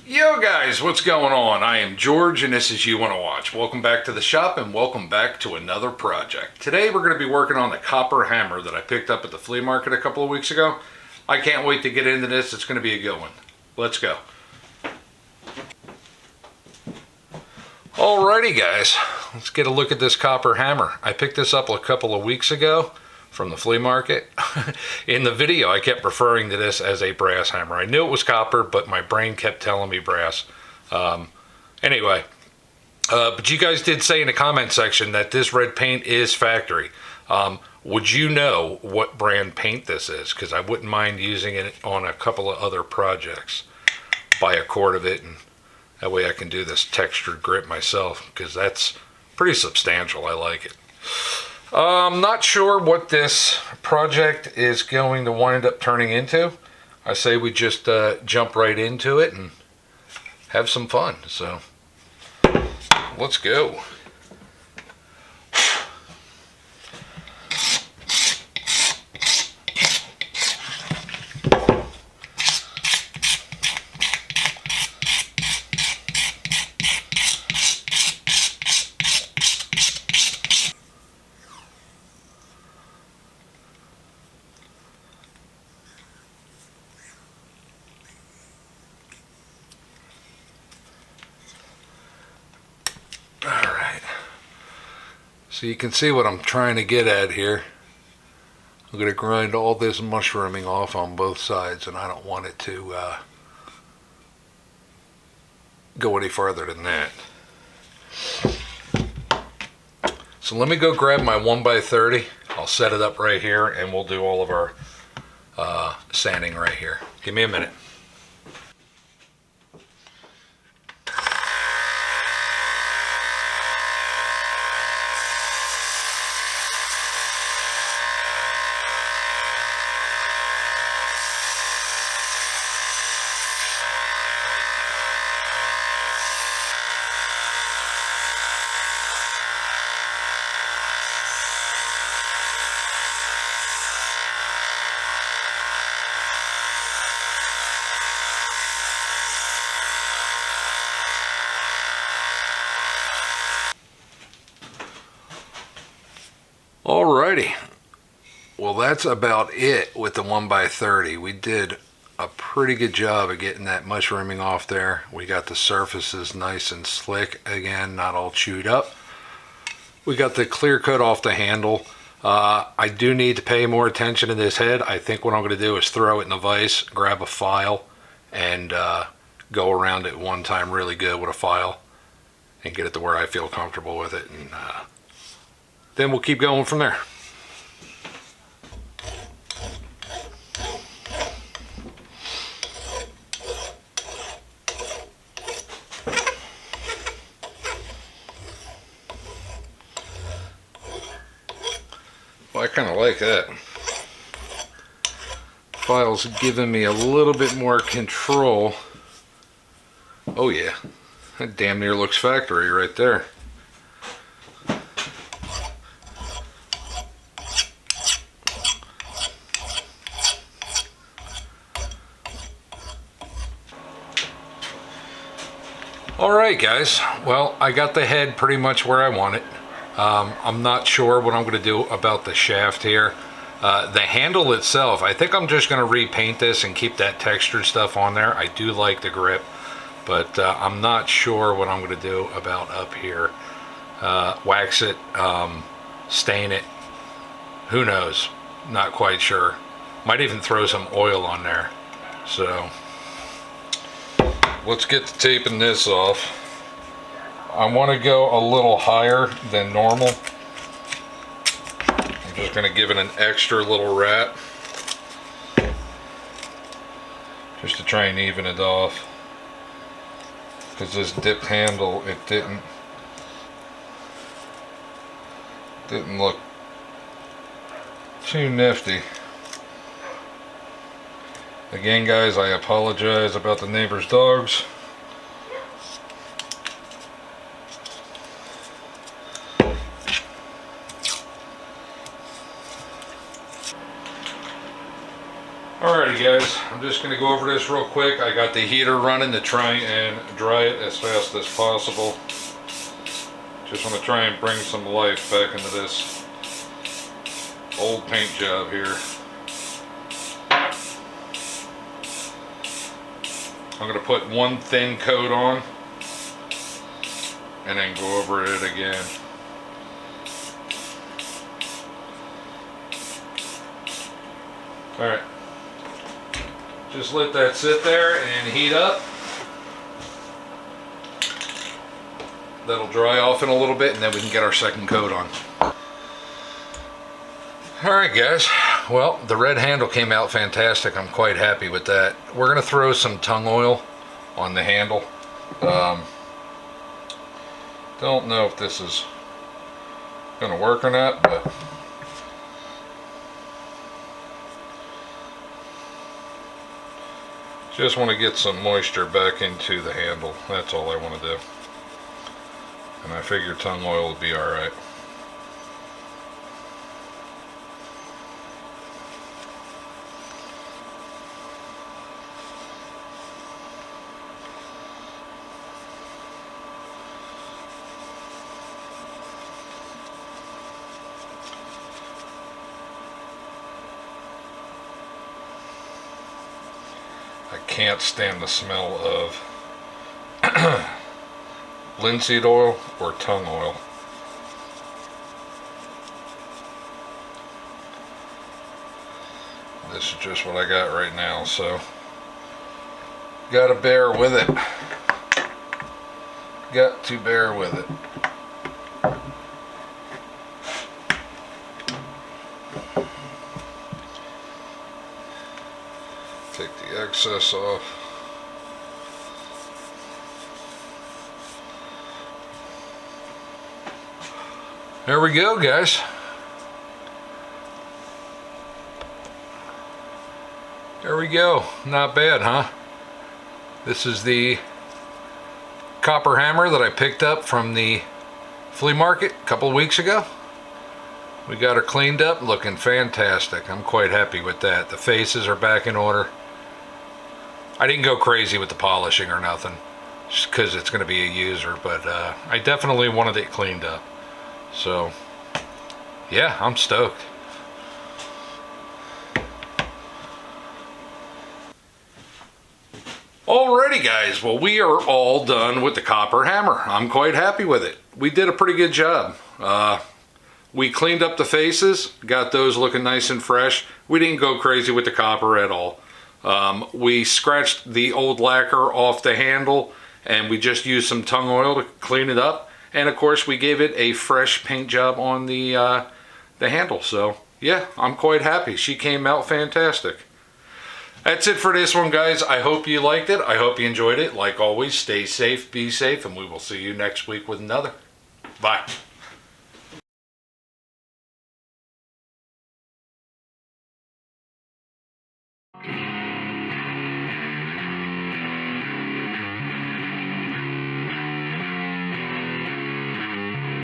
Yo guys, what's going on? I am George and this is You Wanna Watch. Welcome back to the shop and welcome back to another project. Today we're going to be working on the copper hammer that I picked up at the flea market a couple of weeks ago. I can't wait to get into this. It's going to be a good one. Let's go. Alrighty guys, let's get a look at this copper hammer. I picked this up a couple of weeks ago from the flea market. In the video I kept referring to this as a brass hammer. I knew it was copper, but my brain kept telling me brass. Anyway, but you guys did say in the comment section that this red paint is factory. Would you know what brand paint this is? Because I wouldn't mind using it on a couple of other projects. Buy a quart of it, and that way I can do this textured grip myself, because that's pretty substantial. I like it. I'm not sure what this project is going to wind up turning into. I say we just jump right into it and have some fun. So let's go. So you can see what I'm trying to get at here. I'm going to grind all this mushrooming off on both sides, and I don't want it to go any farther than that. So let me go grab my 1x30. I'll set it up right here, and we'll do all of our sanding right here. Give me a minute. Alrighty, well that's about it with the 1x30. We did a pretty good job of getting that mushrooming off there. We got the surfaces nice and slick again, not all chewed up. We got the clear coat off the handle. I do need to pay more attention to this head. I think what I'm going to do is throw it in the vise, grab a file, and go around it one time really good with a file and get it to where I feel comfortable with it, and then we'll keep going from there. Well, I kind of like that. File's giving me a little bit more control. Oh yeah, that damn near looks factory right there. Alright guys, well I got the head pretty much where I want it. I'm not sure what I'm going to do about the shaft here. The handle itself, I think I'm just going to repaint this and keep that textured stuff on there. I do like the grip, but I'm not sure what I'm going to do about up here. Wax it, stain it, who knows, not quite sure. Might even throw some oil on there. So let's get to taping this off. I want to go a little higher than normal. I'm just going to give it an extra little wrap just to try and even it off, because this dipped handle, it didn't look too nifty. Again guys, I apologize about the neighbor's dogs. Alrighty guys, I'm just going to go over this real quick. I got the heater running to try and dry it as fast as possible. Just want to try and bring some life back into this old paint job here. I'm going to put one thin coat on and then go over it again. Alright. Just let that sit there and heat up. That'll dry off in a little bit and then we can get our second coat on. Alright guys, well the red handle came out fantastic. I'm quite happy with that. We're going to throw some tung oil on the handle. Don't know if this is going to work or not, but just want to get some moisture back into the handle. That's all I want to do. And I figure tung oil will be alright. I can't stand the smell of linseed oil or tung oil. This is just what I got right now, so gotta bear with it. Got to bear with it. Take the excess off. There we go, guys. There we go. Not bad, huh? This is the copper hammer that I picked up from the flea market a couple of weeks ago. We got her cleaned up, looking fantastic. I'm quite happy with that. The faces are back in order. I didn't go crazy with the polishing or nothing, just because it's going to be a user, but I definitely wanted it cleaned up. So, yeah, I'm stoked. Alrighty guys, well we are all done with the copper hammer. I'm quite happy with it. We did a pretty good job. We cleaned up the faces, got those looking nice and fresh. We didn't go crazy with the copper at all. We scratched the old lacquer off the handle and we just used some tung oil to clean it up. And of course we gave it a fresh paint job on the handle. So yeah, I'm quite happy. She came out fantastic. That's it for this one, guys. I hope you liked it. I hope you enjoyed it. Like always, stay safe, be safe, and we will see you next week with another. Bye.